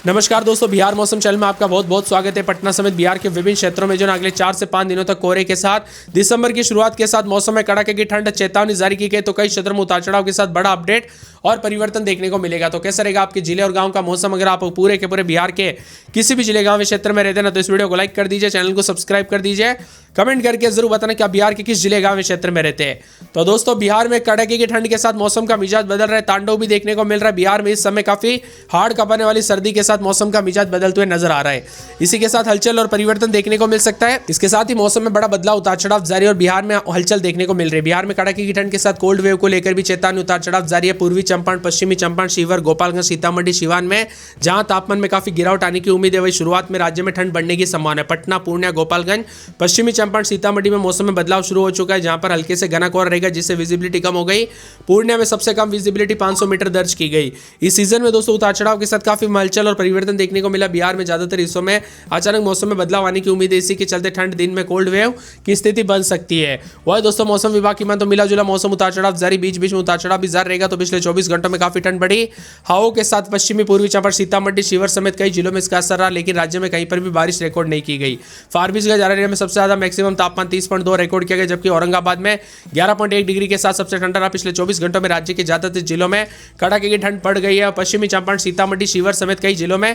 नमस्कार दोस्तों, बिहार मौसम चैनल में आपका बहुत बहुत स्वागत है। पटना समेत बिहार के विभिन्न क्षेत्रों में जो अगले 4 से 5 दिनों तक कोहरे के साथ दिसंबर की शुरुआत के साथ मौसम में कड़ाके की ठंड चेतावनी जारी की गई, तो कई क्षेत्रों में उतार चढ़ाव के साथ बड़ा अपडेट और परिवर्तन देखने को मिलेगा। तो कैसा रहेगा आपके जिले और गांव का मौसम? अगर आप पूरे के पूरे बिहार के किसी भी जिले गांव क्षेत्र में रहते हैं तो इस वीडियो को लाइक कर दीजिए, चैनल को सब्सक्राइब कर दीजिए, कमेंट करके जरूर बताना कि आप बिहार के किस जिले गांव क्षेत्र में रहते हैं। तो दोस्तों, बिहार में कड़ाके की ठंड के साथ मौसम का मिजाज बदल रहा है, तांडव भी देखने को मिल रहा है। बिहार में इस समय काफी हाड़ कांपने वाली सर्दी के साथ मौसम का मिजाज बदलते हुए नजर आ रहा है। इसी के साथ हलचल और परिवर्तन देखने को मिल सकता है। इसके साथ ही मौसम में बड़ा बदलाव, उतार चढ़ाव जारी और बिहार में हलचल देखने को मिल रही है। बिहार में कड़ाके की ठंड के साथ कोल्ड वेव को लेकर भी चेतावनी, उतार चढ़ाव जारी है। पूर्वी चंपारण, पश्चिमी चंपारण, शिवहर, गोपालगंज, सीतामढ़ी, सिवान में जहां तापमान में काफी गिरावट आने की उम्मीद है, वही शुरुआत में राज्य में ठंड बढ़ने की संभावना है। पटना, पूर्णिया, गोपालगंज, पश्चिमी चंपारण, सीतामढ़ी में मौसम में बदलाव शुरू हो चुका है, जहां पर हल्के से घना कोहरा रहेगा, जिससे विजिबिलिटी कम हो गई। पूर्णिया में सबसे कम विजिबिलिटी 500 मीटर दर्ज की गई। इस सीजन में दोस्तों उतार चढ़ाव के साथ काफी हलचल और परिवर्तन देखने को मिला। बिहार में ज्यादातर हिस्सों में अचानक मौसम में बदलाव आने की उम्मीद है। इसी के चलते ठंड दिन में कोल्ड वेव की स्थिति बन सकती है। वह दोस्तों मौसम विभाग की मान तो मिला जुला मौसम, उतार चढ़ाव जारी, बीच बीच में उतार चढ़ाव भी जारी रहेगा। तो पिछले 24 घंटों में काफी ठंड बढ़ी। हवाओं के साथ पश्चिमी पूर्वी चंपारण, सीतामढ़ी, शिवहर समेत कई जिलों में इसका असर रहा, लेकिन राज्य में कहीं पर भी बारिश रिकॉर्ड नहीं की गई। फारबिसगंज एरिया में सबसे ज्यादा मैक्सिमम तापमान 30.2 रिकॉर्ड किया गया, जबकि औरंगाबाद में 11.1 डिग्री के साथ सबसे ठंडा रहा। पिछले 24 घंटों में राज्य के ज्यादातर जिलों में कड़ाके की ठंड पड़ गई है। पश्चिमी चंपारण, सीतामढ़ी, शिवहर समेत कई जिलों में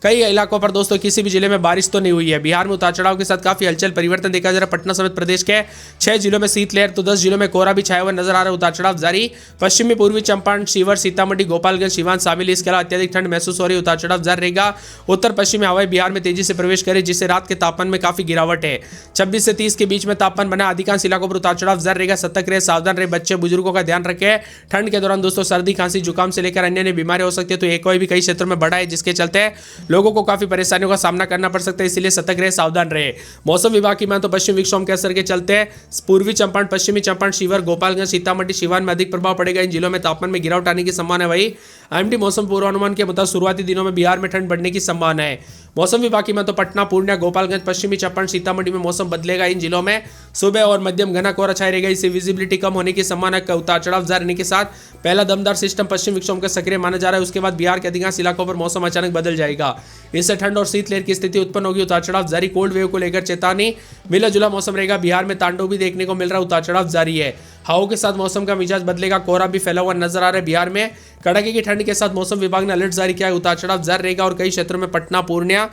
कई इलाकों पर दोस्तों किसी भी जिले में बारिश तो नहीं हुई है। बिहार में उतार चढ़ाव के साथ काफी हलचल परिवर्तन देखा जा रहा है। पटना समेत प्रदेश के 6 जिलों में शीतलहर, तो 10 जिलों में कोहरा भी छाया हुआ नजर आ रहा है। उतार चढ़ाव जारी, पश्चिमी पूर्वी चंपारण, शिवहर, सीतामढ़ी, गोपालगंज, सिवान शामिल। इसके अलावा अत्यधिक ठंड महसूस हो रही है। उतार चढ़ाव जारी रहेगा। उत्तर पश्चिमी हवाएं बिहार में तेजी से प्रवेश करे, जिससे रात के तापमान में काफी गिरावट है। 26 से 30 के बीच में तापमान बना। अधिकांश इलाकों पर उतार चढ़ाव जारी रहेगा। सतर्क रहे, सावधान रहे, बच्चे बुजुर्गों का ध्यान रखें। ठंड के दौरान दोस्तों सर्दी, खांसी, जुकाम से लेकर अन्य बीमारी हो सकती है, तो एक भी कई क्षेत्रों में बढ़ा है, जिसके चलते लोगों को काफी परेशानियों का सामना करना पड़ सकता है। इसलिए सतर्क रहे, सावधान रहे। मौसम विभाग की मान तो पश्चिम विक्षोभ के असर के चलते पूर्वी चंपारण, पश्चिमी चंपारण, शिवहर, गोपालगंज, सीतामढ़ी, सिवान में अधिक प्रभाव पड़ेगा। इन जिलों में तापमान में गिरावट आने की संभावना है। वही आईएमडी मौसम पूर्वानुमान के मुताबिक शुरुआती दिनों में बिहार में ठंड बढ़ने की संभावना है। मौसम विभाग की मान तो पटना, पूर्णिया, गोपालगंज, पश्चिमी चंपारण, सीतामढ़ी में मौसम बदलेगा। इन जिलों में सुबह और मध्यम घना कोहरा छाया रहेगा। इससे विजिबिलिटी कम होने की संभावना है। उतार चढ़ाव जारी रहने के साथ पहला दमदार सिस्टम पश्चिम विक्षोभ का सक्रिय माना जा रहा है। उसके बाद बिहार के अधिकांश इलाकों पर मौसम अचानक बदल जाएगा। इससे ठंड और शीतलहर की स्थिति उत्पन्न होगी। उतार चढ़ाव जारी, कोल्ड वेव को लेकर चेतावनी, मिला जुला मौसम रहेगा। बिहार में तांडव भी देखने को मिल रहा है। उतार चढ़ाव जारी है। हवाओं के साथ मौसम का मिजाज बदलेगा। कोहरा भी फैला हुआ नजर आ रहा है। बिहार में कड़ाके की ठंड के साथ मौसम विभाग ने अलर्ट जारी किया है। उतार चढ़ाव जारी रहेगा और कई क्षेत्रों में पटना, पूर्णिया,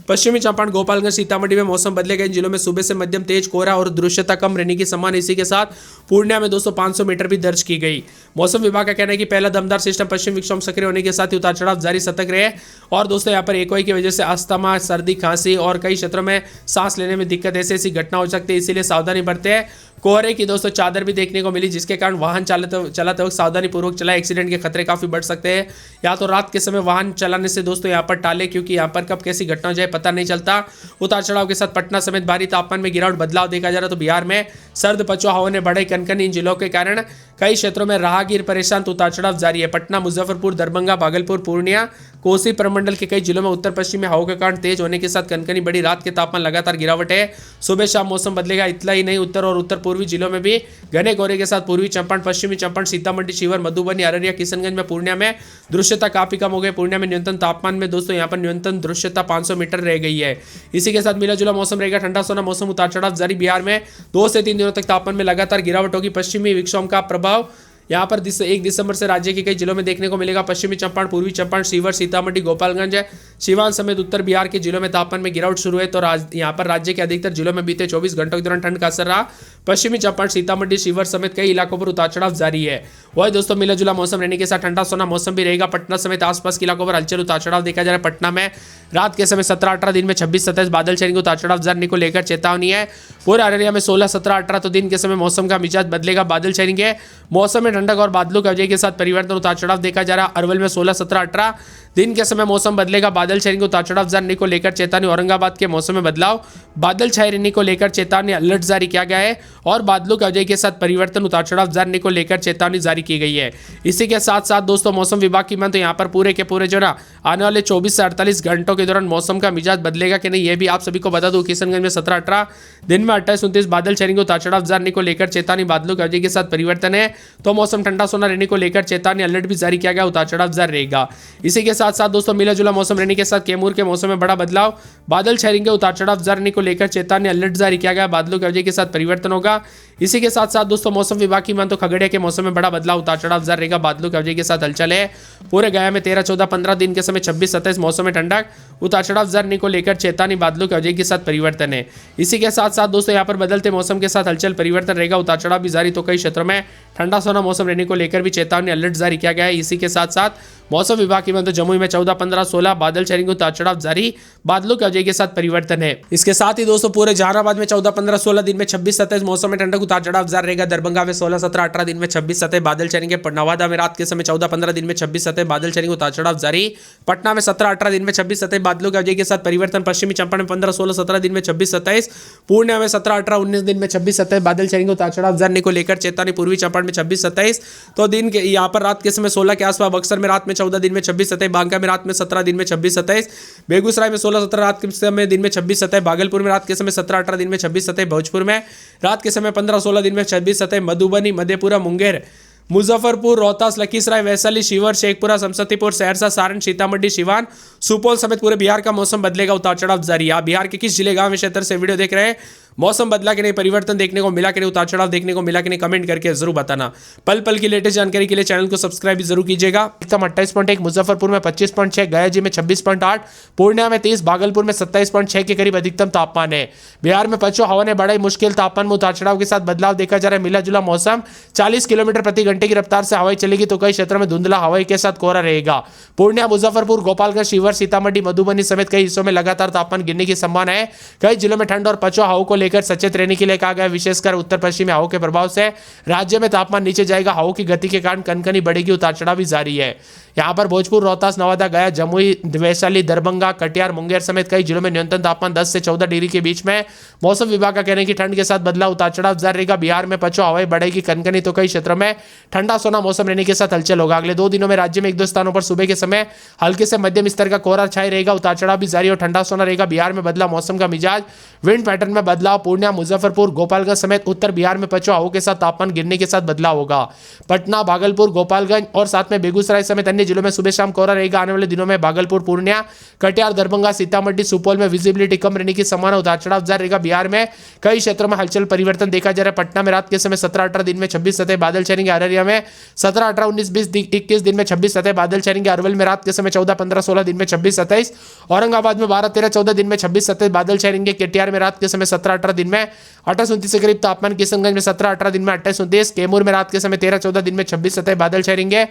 पश्चिमी चंपारण, गोपालगंज, सीतामढ़ी में मौसम बदलेगा। इन जिलों में सुबह से मध्यम तेज कोहरा और दृश्यता कम रहने की संभावना। इसी के साथ पूर्णिया में दोस्तों 500 मीटर भी दर्ज की गई। मौसम विभाग का कहना है कि पहला दमदार सिस्टम पश्चिम विक्षोभ सक्रिय होने के साथ ही उतार चढ़ाव जारी, सतर्क रहे। और दोस्तों यहाँ पर एक की वजह से अस्थमा, सर्दी, खांसी और कई क्षेत्रों में सांस लेने में दिक्कत ऐसी घटना हो सकती है, इसीलिए सावधानी बरते। कोहरे की दोस्तों चादर भी देखने को मिली, जिसके कारण वाहन चलाते वक्त सावधानी पूर्वक चलाए। एक्सीडेंट के खतरे काफी बढ़ सकते हैं। या तो रात के समय वाहन चलाने से दोस्तों यहाँ पर टाले, क्योंकि यहाँ पर कब कैसी घटना हो जाए पता नहीं चलता। उतार चढ़ाव के साथ पटना समेत भारी तापमान में गिरावट, बदलाव देखा जा रहा है। तो बिहार में सर्द पछुआ हवा ने बढ़े कनकनी। इन जिलों के कारण कई क्षेत्रों में राहगीर परेशान, तो उतार चढ़ाव जारी है। पटना, मुजफ्फरपुर, दरभंगा, भागलपुर, पूर्णिया, कोसी प्रमंडल के कई जिलों में उत्तर पश्चिमी हवाओं के कारण तेज होने के साथ कनकनी बढ़ी। रात के तापमान लगातार गिरावट है। सुबह शाम मौसम बदलेगा। इतना ही नहीं, उत्तर और उत्तर पूर्वी जिलों में भी घने कोहरे के साथ पूर्वी चंपारण, पश्चिमी चंपारण, सीतामढ़ी, शिवहर, मधुबनी, अररिया, किशनगंज में, पूर्णिया में दृश्यता काफी कम हो गई। पूर्णिया में न्यूनतम तापमान में दोस्तों यहाँ पर न्यूनतम दृश्यता 500 मीटर रह गई है। इसी के साथ मिला जुला मौसम रहेगा। ठंडा सोना मौसम, उतार चढ़ाव जारी। बिहार में 2 से 3 दिनों तक तापमान में लगातार गिरावट होगी। पश्चिमी विक्षोभ का प्रभाव यहाँ पर 1 दिसंबर से राज्य के कई जिलों में देखने को मिलेगा। पश्चिमी चंपारण, पूर्वी चंपारण, शिवहर, सीतामढ़ी, गोपालगंज, सिवान समेत उत्तर बिहार के जिलों में तापमान में गिरावट शुरू है। तो यहाँ पर राज्य के अधिकतर जिलों में बीते 24 घंटों के दौरान ठंड का असर रहा। पश्चिमी चंपारण, सीतामढ़ी, शिवहर समेत कई इलाकों पर उतार चढ़ाव जारी है। वही दोस्तों मिला जुला मौसम रहने के साथ ठंडा सोना मौसम भी रहेगा। पटना समेत आसपास के इलाकों पर हलचल, उतार चढ़ाव देखा जा रहा है। पटना में रात के समय 17-18, दिन में 26-27 बादल छाएंगे। उतार चढ़ाव जाने को लेकर चेतावनी है। पूरे अररिया में 16-17-18, तो दिन के समय मौसम का मिजाज बदलेगा, बादल छाएंगे। मौसम में ठंडक और बादलों की वजह के साथ परिवर्तन, उतार चढ़ाव देखा जा रहा है। अरवल में 16-17-18, दिन के समय मौसम बदलेगा, बादल छाएंगे, उतार चढ़ाव जारी को लेकर चेतावनी। औरंगाबाद के मौसम में बदलाव, बादल छाए रहने को लेकर चेतावनी, अलर्ट जारी किया गया है और बादलों की अवधि के साथ परिवर्तन, उतार चढ़ाव जारी को लेकर चेतावनी जारी की गई है। इसी के साथ साथ दोस्तों मौसम विभाग की मान तो यहाँ पर पूरे के पूरे जो ना आने वाले 24 से 48 घंटों के दौरान मौसम का मिजाज बदलेगा कि नहीं, ये भी आप सभी को बता दूं। किशनगंज में 17-18, दिन में 28-29 बादल छाएंगे, उतार चढ़ाव जारी को लेकर चेतावनी, बादलों की अवधि के साथ परिवर्तन है तो मौसम ठंडा सोना रहने को लेकर चेतावनी, अलर्ट भी जारी किया गया, उतार चढ़ाव जारी रहेगा। इसी के साथ साथ दोस्तों मिला जुला मौसम रहने के साथ कैमूर के मौसम में बड़ा बदलाव, बादल छाएंगे, उतार चढ़ाव जारी को लेकर चेतावनी, अलर्ट जारी किया गया, बादलों की अवधि के साथ परिवर्तन होगा। इसी के साथ साथ दोस्तों मौसम विभाग की मान तो खगड़िया के मौसम में बड़ा बदलाव, उतार चढ़ाव जारी रहेगा, बादलों की अवधि के साथ हलचल है। पूरे गया में 13-14-15, दिन के समय 26-27 मौसम में ठंडक, उतार चढ़ाव जारी को लेकर चेतावनी, बादलों की अवधि के साथ परिवर्तन है। इसी के साथ साथ दोस्तों यहाँ पर बदलते मौसम के साथ हलचल परिवर्तन रहेगा, उतार चढ़ाव भी जारी, तो कई क्षेत्रों में ठंडा सोना मौसम रहने को लेकर भी चेतावनी, अलर्ट जारी किया गया है। इसी के साथ साथ मौसम विभाग की तो जमुई में 14-15-16 बादल छाएंगे, उतार चढ़ाव जारी, बादलों की अवधि के साथ परिवर्तन है। इसके साथ ही दोस्तों पूरे जहानाबाद में 14-15-16, दिन में 26-27 मौसम में ठंडक, उतार चढ़ाव जारी रहेगा। दरभंगा में 16-17-18, दिन में 26-27 बादल छाएंगे। नवादा में रात के समय 14-15, दिन में 26-27 बादल छाएंगे, उतार चढ़ाव जारी। पटना में 17-18, दिन में 26-27 बादलों की अवधि के साथ परिवर्तन। पश्चिमी चंपारण में 15-16-17, दिन में 26-27, पूर्णिया में 17-18-19, दिन में 26-27 बादल छाएंगे, उतार चढ़ाव जारी को लेकर चेतावनी। पूर्वी चंपारण में 26-27, तो दिन के यहाँ पर रात के समय 16 के आसपास। बक्सर में रात में 14, दिन में 26-27, बांका में रात में 17, दिन में 26-27, बेगूसराय में 16-17 रात के समय, दिन में 26-27, भागलपुर में रात के समय 17-18, दिन में 26-27, भोजपुर में रात के समय 15-16, दिन में 26-27, मधुबनी, मधेपुरा, मुंगेर, मुजफ्फरपुर, रोहतास, लखीसराय, वैशाली, शिवर, शेखपुरा, समस्तीपुर, सहरसा, सारण, सीतामढ़ी, सिवान, सुपौल समेत पूरे बिहार का मौसम बदलेगा, उतार चढ़ाव जारी। आप बिहार के किस जिले, गांव, क्षेत्र से वीडियो देख रहे हैं, मौसम बदला कि नहीं, परिवर्तन देखने को मिला कि नहीं, उतार चढ़ाव देखने को मिला कि नहीं, कमेंट करके जरूर बताना। पल पल की लेटेस्ट जानकारी के लिए चैनल को सब्सक्राइब भी जरूर कीजिएगा। अधिकतम 28.1, मुजफ्फरपुर में 25.6, गया जी में 26.8, पूर्णिया में 30, भागलपुर में 27.6 के करीब अधिकतम तापमान है। बिहार में पछुआ हवा ने बड़ा मुश्किल तापमान में उतार चढ़ाव के साथ बदलाव देखा जा रहा है। मिला जुला मौसम, 40 किलोमीटर प्रति घंटे की रफ्तार से हवाएं चलेगी, तो कई क्षेत्रों में धुंधला हवाई के साथ कोहरा रहेगा। पूर्णिया, मुजफ्फरपुर, गोपालगंज, शिवर, सीतामढ़ी, मधुबनी समेत कई हिस्सों में लगातार तापमान गिरने की संभावना है। कई जिलों में ठंड और पछुआ हवा को लेकर सचेत रहने के लिए कहा गया। विशेषकर उत्तर पश्चिमी हवा के प्रभाव से राज्य में तापमान नीचे जाएगा, हवा की गति के कारण कनकनी बढ़ेगी, उतार चढ़ाव भी जारी है। यहां पर भोजपुर, रोहतास, नवादा, गया, जमुई, वैशाली, दरभंगा, कटिहार, मुंगेर समेत कई जिलों में न्यूनतम तापमान 10 से 14 डिग्री के बीच में। मौसम विभाग का कहना है कि ठंड के साथ बदलाव, उतार चढ़ाव जारी रहेगा। बिहार में पछुआ हवाएं बढ़ेगी, कनकनी, तो कई क्षेत्रों में ठंडा सोना मौसम रहने के साथ हलचल होगा। अगले 2 दिनों में राज्य में 1-2 स्थानों पर सुबह के समय हल्के से मध्यम स्तर का कोहरा छाए रहेगा, उतार चढ़ाव भी जारी और ठंडा सोना रहेगा। बिहार में बदला मौसम का मिजाज, विंड पैटर्न में बदलाव, पूर्णिया, मुजफ्फरपुर, गोपालगंज समेत उत्तर बिहार में पछुआ हवा के साथ तापमान गिरने के साथ बदलाव होगा। पटना, भागलपुर, गोपालगंज और साथ में बेगूसराय समेत अन्य जिलों में सुबह शाम कोहरा रहेगा। आने वाले दिनों में भागलपुर, पूर्णिया, कटिहार, दरभंगा, सीतामढ़ी, सुपौल में विजिबिलिटी कम रहने की संभावना, उतार चढ़ाव जारी रहेगा। बिहार में कई क्षेत्रों में हलचल परिवर्तन देखा जा रहा है। पटना में रात के समय 17-18, दिन में 26-27 बादल छाएंगे। अररिया में 17-18, 19-20, 21, दिन में 26-27 बादल छाएंगे। अरवल में रात के समय 14-15-16, दिन में 26-27, औरंगाबाद में 12-13-14, दिन में 26-27 बादल छाएंगे। कटिहार में रात के समय 17-18, दिन में 28-29 के करीब तापमान। किशनगंज में 17-18, दिन में 28-29, कैमूर में रात के समय 13-14, दिन में 26-27 बादल छाएंगे।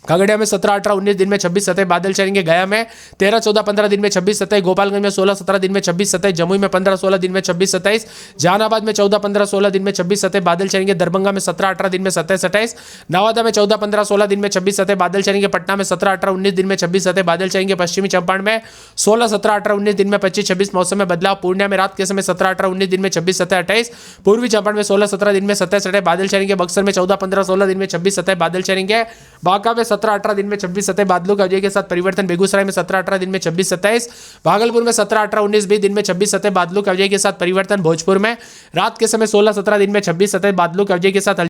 खगड़िया में 17-18, 19, दिन में 26-27 बादल छाएंगे। गया में 13-14-15, दिन में 26-27, गोपालगंज में 16-17, दिन में 26-27, जमुई में 15-16, दिन में 26-27, जहानाबाद में 14-15-16, दिन में 26-27 बादल छाएंगे। दरभंगा में 17-18, दिन में 27-28, नवादा में 14-15-16, दिन में 26-27 बादल छाएंगे। पटना में 17-18, 19, दिन में 26-27 बादल छाएंगे। पश्चिमी चंपारण में 16-17-18, 19, दिन में 25-26 मौसम में बदलाव। पूर्णिया में रात के समय 17-18, 19, दिन में 26-27-28, पूर्वी चंपारण में 16-17, दिन में 27-27 बादल छाएंगे। बक्सर में 14-15-16, दिन में 26-27 बादल छाएंगे। बांका में 17-18, दिन में 26-27 बादलों की अवधि के साथ परिवर्तन। बेगूसराय में 17-18, दिन में 26-27, भागलपुर में 17-18, 19-20, दिन में 26-27 बादलों की अवधि के साथ परिवर्तन। भोजपुर में रात के समय 16-17, दिन में 26-27 बादलों की अवधि के साथ